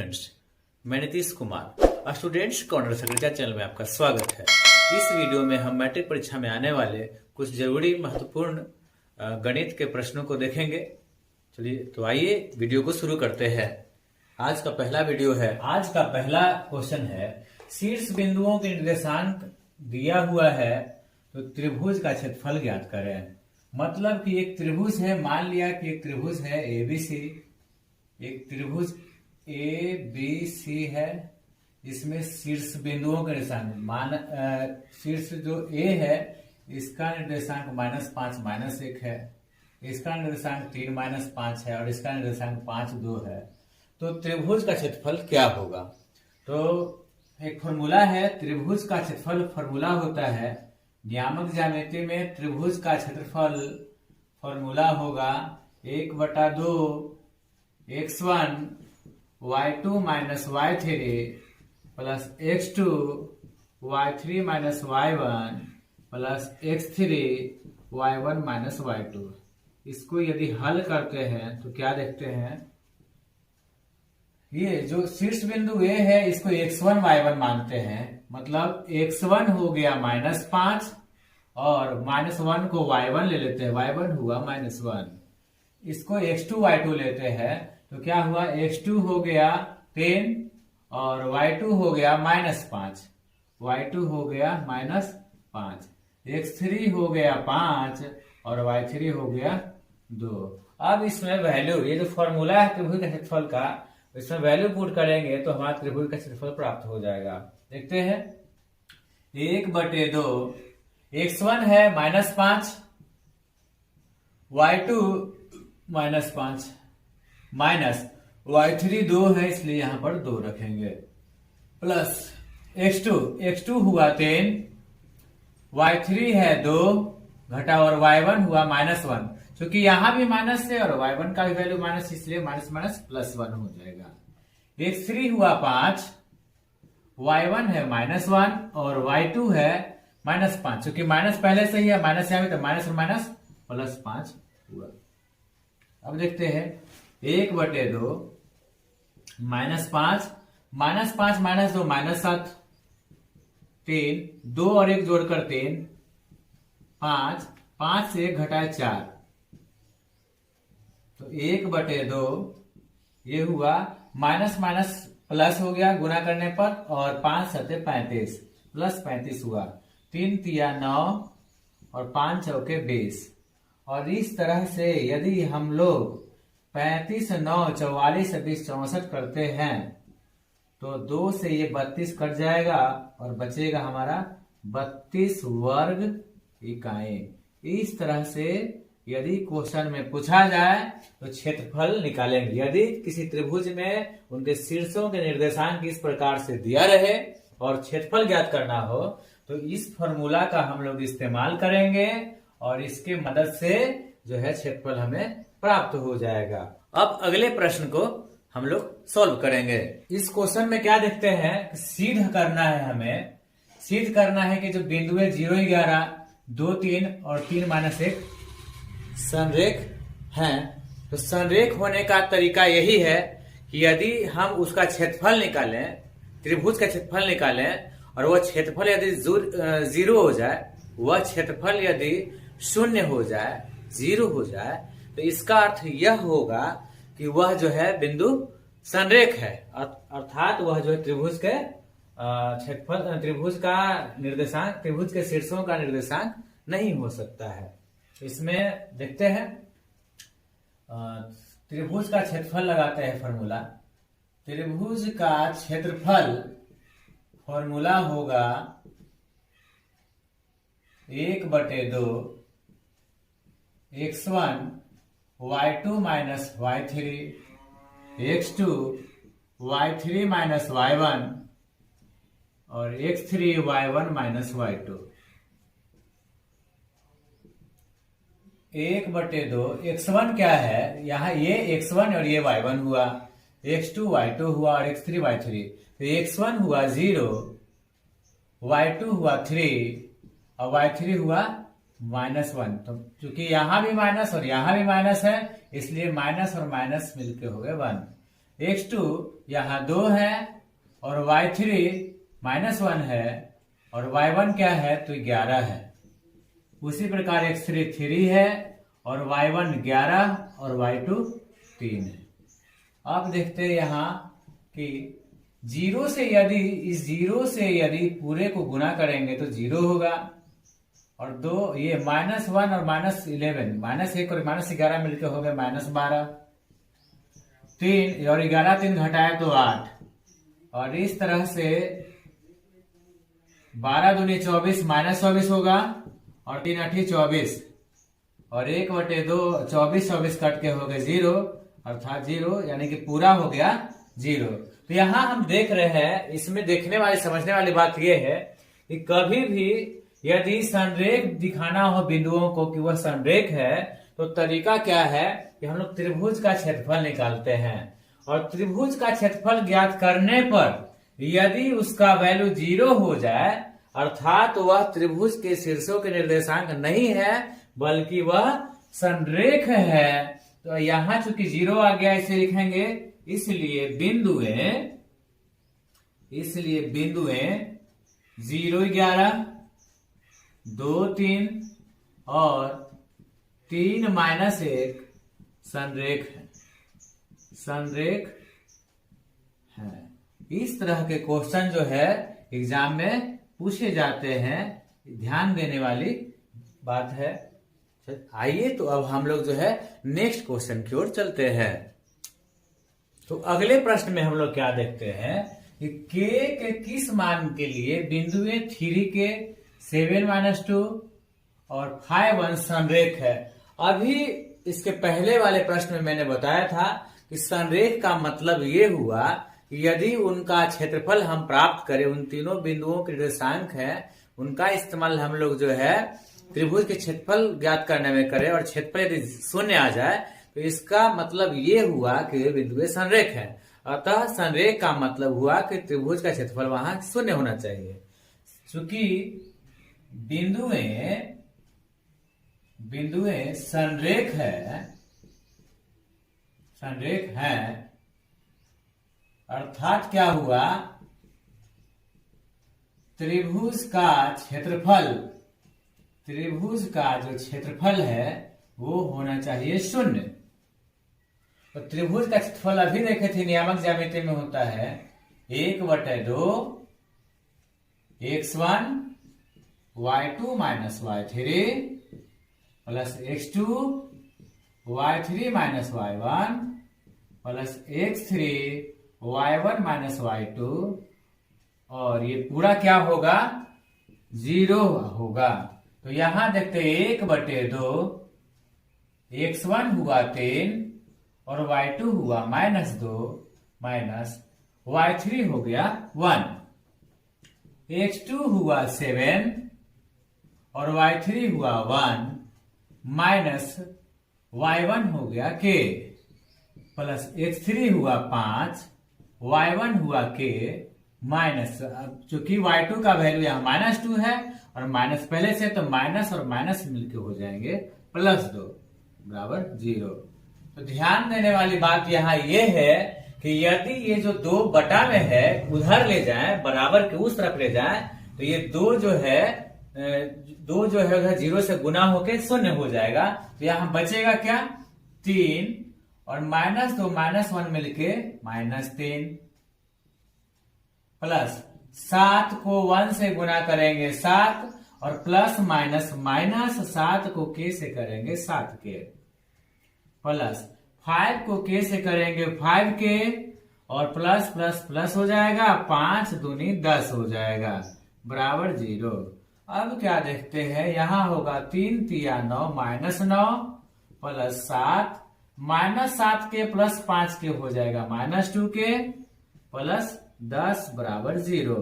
Friends, मैं Nitish Kumar students corner secretary channel में आपका स्वागत है। इस वीडियो में हम मैट्रिक परीक्षा में आने वाले कुछ जरूरी महत्वपूर्ण गणित के प्रश्नों को देखेंगे। चलिए तो आइए वीडियो को शुरू करते हैं। आज का पहला वीडियो है। आज का पहला क्वेश्चन है, शीर्ष बिंदुओं के निर्देशांक दिया हुआ है तो त्रिभुज का क्षेत्रफल ज्ञात करें। मतलब कि एक त्रिभुज है, मान लिया कि एक त्रिभुज है एबीसी, एक त्रिभुज एबीसी है। इसमें शीर्ष बिंदुओं के निर्देशांक शीर्ष जो ए है इसका निर्देशांक -5 -1 है, इसका निर्देशांक 3 -5 है और इसका निर्देशांक 5 2 है। तो त्रिभुज का क्षेत्रफल क्या होगा? तो एक फॉर्मूला है त्रिभुज का क्षेत्रफल। फॉर्मूला होता है नियामक ज्यामिति में त्रिभुज का क्षेत्रफल फॉर्मूला होगा 1/2 x1 y2 - y3 plus x2 y3 - y1 plus x3 y1 - y2। इसको यदि हल करते हैं तो क्या देखते हैं, ये जो शीर्ष बिंदु ए है इसको x1 y1 मानते हैं। मतलब x1 हो गया -5 और -1 को y1 ले लेते हैं, y1 हुआ -1। इसको x2 y2 लेते हैं तो क्या हुआ, x2 हो गया 10 और y2 हो गया -5, y2 हो गया -5, x3 हो गया 5 और y3 हो गया 2। अब इसमें वैल्यू, ये जो फॉर्मूला है त्रिभुज के क्षेत्रफल का, इसमें वैल्यू पुट करेंगे तो हमारा त्रिभुज का क्षेत्रफल प्राप्त हो जाएगा। देखते हैं 1/2 x1 है -5, y2 -5 माइनस y3 2 है इसलिए यहां पर 2 रखेंगे, प्लस x2 हुआ 10, y3 है 2 घटा और y1 हुआ -1। क्योंकि यहां भी माइनस है और y1 का भी वैल्यू माइनस, इसलिए माइनस माइनस +1 हो जाएगा। x3 हुआ 5, y1 है -1 और y2 है -5। क्योंकि माइनस पहले से ही है, माइनस यहाँ भी तो माइनस और माइनस +5 हुआ। अब देखते हैं 1/2 -5 -5 -2 -7, 3 2 और 1 जोड़कर 3, 5 से 1 घटाए 4, तो 1/2 ये हुआ माइनस माइनस प्लस हो गया गुना करने पर, और 5 7 35 प्लस 35 हुआ, 3 तिया 9 और 5 चौके 20। और इस तरह से यदि हम लोग 35 9 44 20 64 करते हैं तो 2 से ये 32 कट जाएगा और बचेगा हमारा 32 वर्ग इकाई। इस तरह से यदि क्वेश्चन में पूछा जाए तो क्षेत्रफल निकालेंगे। यदि किसी त्रिभुज में उनके शीर्षों के निर्देशांक इस प्रकार से दिया रहे और क्षेत्रफल ज्ञात करना हो तो इस फॉर्मूला का हम लोग इस्तेमाल करेंगे और इसके मदद से जो है क्षेत्रफल हमें प्राप्त हो जाएगा। अब अगले प्रश्न को हम लोग सॉल्व करेंगे। इस क्वेश्चन में क्या देखते हैं, सिद्ध करना है, हमें सिद्ध करना है कि जो बिंदु 0 11 2 3 और 3 -1 संरेख हैं। तो संरेख होने का तरीका यही है कि यदि हम उसका क्षेत्रफल निकालें, त्रिभुज का क्षेत्रफल निकालें और वह क्षेत्रफल यदि 0 हो जाए, वह क्षेत्रफल यदि 0 हो जाए, 0 हो जाए, तो इसका अर्थ यह होगा कि वह जो है बिंदु संरेख है, अर्थात वह जो है त्रिभुज के क्षेत्रफल, त्रिभुज का निर्देशांक, त्रिभुज के शीर्षों का निर्देशांक नहीं हो सकता है। इसमें देखते हैं त्रिभुज का क्षेत्रफल लगाते हैं फॉर्मूला। त्रिभुज का क्षेत्रफल फॉर्मूला होगा 1/2 x1 y2 - y3 x2 y3 - y1 और x3 y1 - y2। 1/2 x1 क्या है, यहाँ ये x1 और ये y1 हुआ, x2 y2 हुआ और x3 y3। तो x1 हुआ 0, y2 हुआ 3 और y3 हुआ -1। तो चूंकि यहां भी माइनस और यहां भी माइनस है इसलिए माइनस और माइनस मिलके हो गए 1। x2 यहाँ 2 है और y3 -1 है और y1 क्या है तो 11 है। उसी प्रकार x3 3 है और y1 11 और y2 3 है। अब देखते हैं यहाँ कि जीरो से यदि इस जीरो से यदि पूरे को गुना करेंगे तो 0 होगा और दो ये -1 और -11 -1 और -11 मिलकर हो गए -12। 3 और 11 3 घटाया तो 8 और इस तरह से 12 दूनी 24 -24 होगा और 3 8 24 और 1/2 24 कट के हो गए 0 अर्थात 0 यानी कि पूरा हो गया 0। तो यहाँ हम देख रहे हैं, इसमें देखने वाली समझने वाली बात यह है कि कभी भी यदि संरेख दिखाना हो बिंदुओं को कि वह संरेख है तो तरीका क्या है कि हम लोग त्रिभुज का क्षेत्रफल निकालते हैं और त्रिभुज का क्षेत्रफल ज्ञात करने पर यदि उसका वैल्यू 0 हो जाए अर्थात वह त्रिभुज के शीर्षों के निर्देशांक नहीं है बल्कि वह संरेख है। तो यहां चूंकि 0 आ गया इसे लिखेंगे, इसलिए बिंदुएं 0 11 2 3 और 3 -1 संरेख है। इस तरह के क्वेश्चन जो है एग्जाम में पूछे जाते हैं, ध्यान देने वाली बात है। आइए तो अब हम लोग जो है नेक्स्ट क्वेश्चन की ओर चलते हैं। तो अगले प्रश्न में हम लोग क्या देखते हैं कि k के किस मान के लिए बिंदुएं 3 के 7 - 2 और 5 1 संरेख है। अभी इसके पहले वाले प्रश्न में मैंने बताया था कि संरेख का मतलब ये हुआ कि यदि उनका क्षेत्रफल हम प्राप्त करें, उन तीनों बिंदुओं के निर्देशांक है उनका इस्तेमाल हम लोग जो है त्रिभुज के क्षेत्रफल ज्ञात करने में करें और क्षेत्रफल यदि 0 आ जाए तो इसका मतलब ये हुआ कि बिंदुएं संरेख है। अतः संरेख का मतलब हुआ कि त्रिभुज का क्षेत्रफल वहां 0 होना चाहिए। चूंकि बिंदुएं संरेख है अर्थात क्या हुआ, त्रिभुज का जो क्षेत्रफल है वो होना चाहिए 0। तो त्रिभुज का क्षेत्रफल अभी देखे थे नियामक ज्यामिति में होता है 1/2 x1 y2 - y3 plus x2 y3 - y1 plus x3 y1 - y2 और ये पूरा क्या होगा 0 होगा। तो यहां देखते 1/2 x1 हुआ 3 और y2 हुआ -2 माइनस y3 हो गया 1, x2 हुआ 7 और y3 हुआ 1 माइनस y1 हो गया k प्लस x3 हुआ 5 y1 हुआ k माइनस, अब चूंकि y2 का वैल्यू यहाँ -2 है और माइनस पहले से तो माइनस और माइनस मिलके हो जाएंगे +2 बराबर 0। तो ध्यान देने वाली बात यहाँ ये है कि यदि ये जो 2 बटा में है उधर ले जाएं, बराबर के उस तरफ ले जाएं, तो ये 2 जो है उधर 0 से गुना होके 0 हो जाएगा। तो यहाँ बचेगा क्या 3 और -2 -1 मिलके -3 प्लस 7 को 1 से गुना करेंगे 7 और प्लस -7 को k से करेंगे 7k प्लस 5 को k से करेंगे 5k और प्लस प्लस प्लस हो जाएगा 5 दूनी 10 हो जाएगा बराबर 0। अब क्या देखते हैं, यहां होगा 3 तिया 9 -9 प्लस 7 -7k प्लस 5k हो जाएगा -2k प्लस 10 बराबर 0।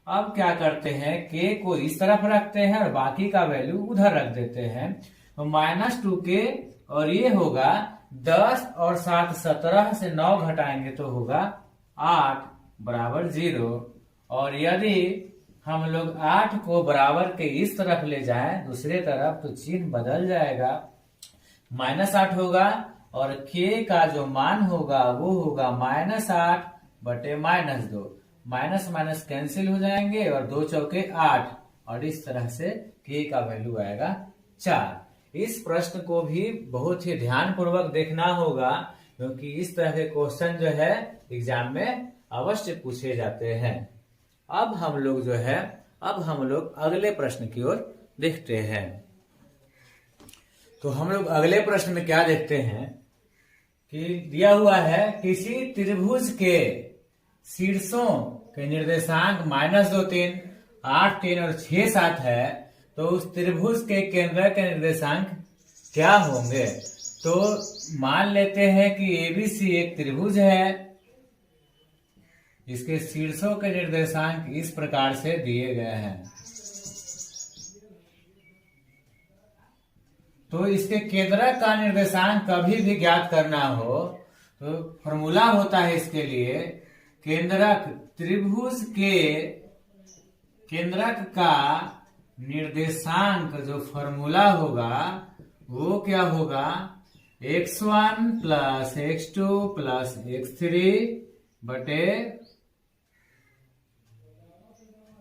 अब क्या करते हैं k को इस तरफ रखते हैं और बाकी का वैल्यू उधर रख देते हैं। तो -2k और ये होगा 10 और 7 17 से 9 घटाएंगे तो होगा 8 बराबर 0। और यदि हम लोग 8 को बराबर के इस तरफ ले जाएं दूसरे तरफ तो चिन्ह बदल जाएगा, -8 होगा और k का जो मान होगा वो होगा -8 बटे -2। माइनस माइनस कैंसिल हो जाएंगे और 2 चौके 8 और इस तरह से k का वैल्यू आएगा 4। इस प्रश्न को भी बहुत ही ध्यान पूर्वक देखना होगा क्योंकि इस तरह के क्वेश्चन जो है एग्जाम में अवश्य पूछे जाते हैं। अब हम लोग अगले प्रश्न की ओर देखते हैं। तो हम लोग अगले प्रश्न में क्या देखते हैं कि दिया हुआ है किसी त्रिभुज के शीर्षों के निर्देशांक -2, 3, 8, 3 और 6, 7 है, तो उस त्रिभुज के केंद्र के निर्देशांक क्या होंगे। तो मान लेते हैं कि एबीसी एक त्रिभुज है, इसके शीर्षों के निर्देशांक इस प्रकार से दिए गए हैं। तो इसके केंद्रक का निर्देशांक कभी भी ज्ञात करना हो तो फॉर्मूला होता है इसके लिए, केंद्रक त्रिभुज के केंद्रक का निर्देशांक जो फॉर्मूला होगा वो क्या होगा, x1 plus x2 plus x3 बटे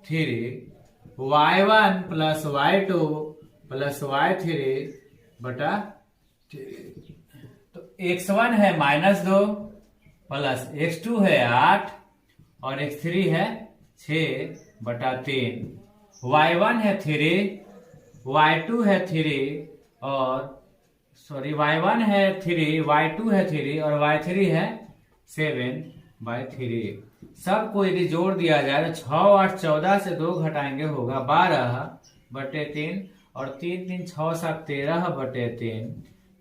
3, y1 plus y2 plus y3 बटा। तो x1 है -2 प्लस x2 है 8 और x3 है 6 बटा 3, y1 है 3, y2 है 3 और y1 है 3, y2 है 3 और y3 है 7/3। सबको यदि जोड़ दिया जाए तो 6 8 14 से 2 घटाएंगे होगा 12 बटे 3 और 3 3 6 7 13 बटे 3।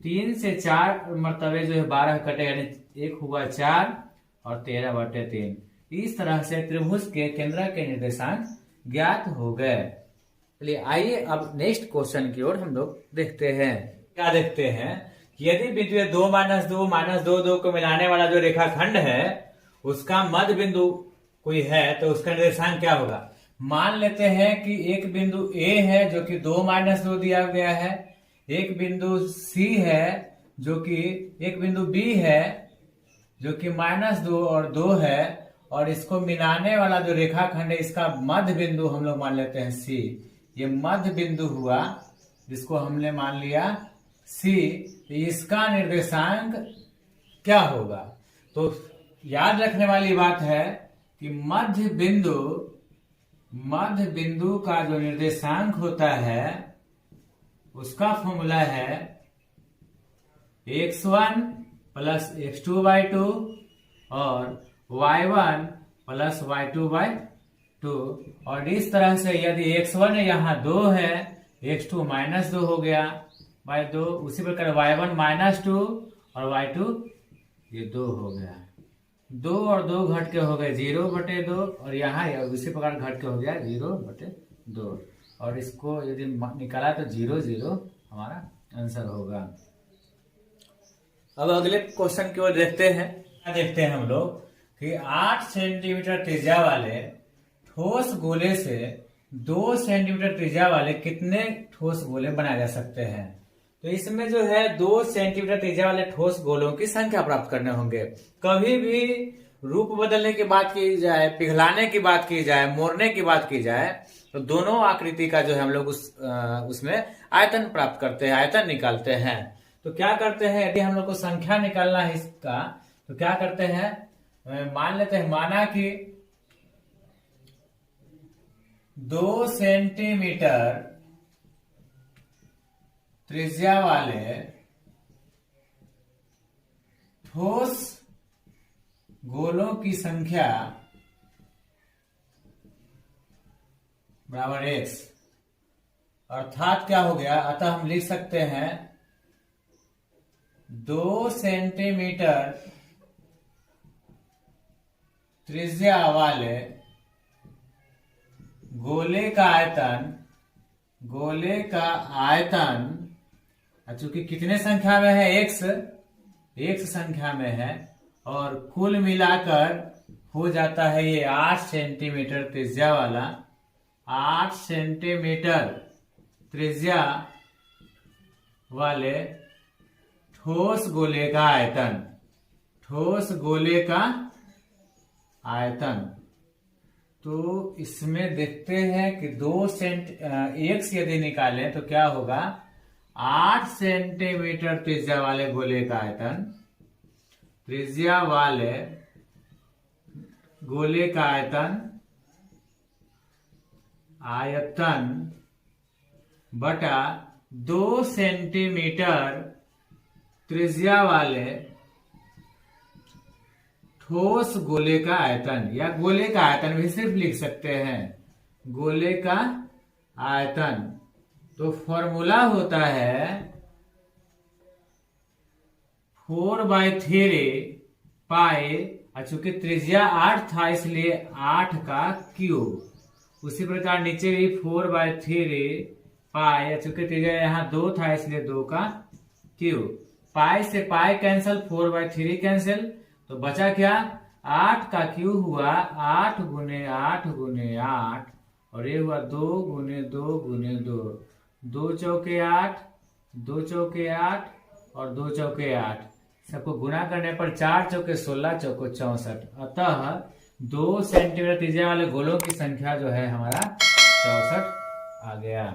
3 से 4 मरतबे जो है 12 कटेगा, यानी 1 हुआ 4 और 13 बटे 3। इस तरह से त्रिभुज के केंद्र के निर्देशांक ज्ञात हो गए। चलिए आइए अब नेक्स्ट क्वेश्चन की ओर हम लोग देखते हैं। क्या देखते हैं कि यदि बिंदु 2 -2 -2 2 को मिलाने वाला जो रेखाखंड है उसका मध्य बिंदु कोई है तो उसका निर्देशांक क्या होगा। मान लेते हैं कि एक बिंदु A है जो कि 2 -2 दिया गया है, एक बिंदु C है जो कि एक बिंदु B है जो कि -2 और 2 है, और इसको मिलाने वाला जो रेखाखंड है इसका मध्य बिंदु हम लोग मान लेते हैं C। ये मध्य बिंदु हुआ जिसको हमने मान लिया C। इसका निर्देशांक क्या होगा। तो याद रखने वाली बात है कि मध्य बिंदु का जो निर्देशांक होता है उसका फॉर्मूला है x1 प्लस x2/2 और y1 प्लस y2/2। और इस तरह से यदि x1 यहाँ 2 है, x2 -2 हो गया बाय 2, उसी प्रकार y1 -2 और y2 ये 2 हो गया। 2 और 2 घट के हो गए 0/2 और यहाँ उसी प्रकार घट के हो गया 0/2 और इसको यदि निकाला तो 0 0 हमारा आंसर होगा। अब अगले क्वेश्चन की ओर देखते हैं। क्या देखते हैं हम लोग कि 8 सेंटीमीटर त्रिज्या वाले ठोस गोले से 2 सेंटीमीटर त्रिज्या वाले कितने ठोस गोले बनाए जा सकते हैं। तो इसमें जो है 2 सेंटीमीटर त्रिज्या वाले ठोस गोलों की संख्या प्राप्त करने होंगे। कभी भी रूप बदलने की बात की जाए, पिघलाने की बात की जाए, मोड़ने की बात की जाए तो दोनों आकृति का जो है हम लोग उसमें आयतन प्राप्त करते हैं, आयतन निकालते हैं। तो क्या करते हैं, यदि हम लोग को संख्या निकालना है इसका तो क्या करते हैं, मान लेते हैं, माना कि 2 सेंटीमीटर त्रिज्या वाले ठोस गोलों की संख्या बराबर x, अर्थात क्या हो गया, अतः हम लिख सकते हैं 2 सेंटीमीटर त्रिज्या वाले गोले का आयतन चूंकि कितने संख्या में है, x संख्या में है, और कुल मिलाकर हो जाता है ये 8 सेंटीमीटर त्रिज्या वाला, 8 सेंटीमीटर त्रिज्या वाले ठोस गोले का आयतन, ठोस गोले का आयतन। तो इसमें देखते हैं कि 1 से यदि निकालें तो क्या होगा, 8 सेंटीमीटर त्रिज्या वाले गोले का आयतन, त्रिज्या वाले गोले का आयतन, आयतन बटा 2 सेंटीमीटर त्रिज्या वाले ठोस गोले का आयतन, या गोले का आयतन भी सिर्फ लिख सकते हैं, गोले का आयतन। तो फॉर्मूला होता है 4/3 पाई, चूंकि त्रिज्या 8 था इसलिए 8 का क्यूब। उसी प्रकार नीचे भी 4/3 पाई, चूंकि त्रिज्या यहाँ 2 था इसलिए 2 का क्यूब। पाई से पाई कैंसिल, 4/3 कैंसिल, तो बचा क्या, 8 का क्यूब हुआ 8 गुने 8 गुने 8, और ये हुआ 2 गुने 2 गुने 2, 2 चौके 8, 2 चौके 8 और 2 चौके 8, सबको गुना करने पर 4 चौके 16, चौको 64। अतः 2 सेंटीमीटर त्रिज्या वाले गोलों की संख्या जो है हमारा 64 आ गया।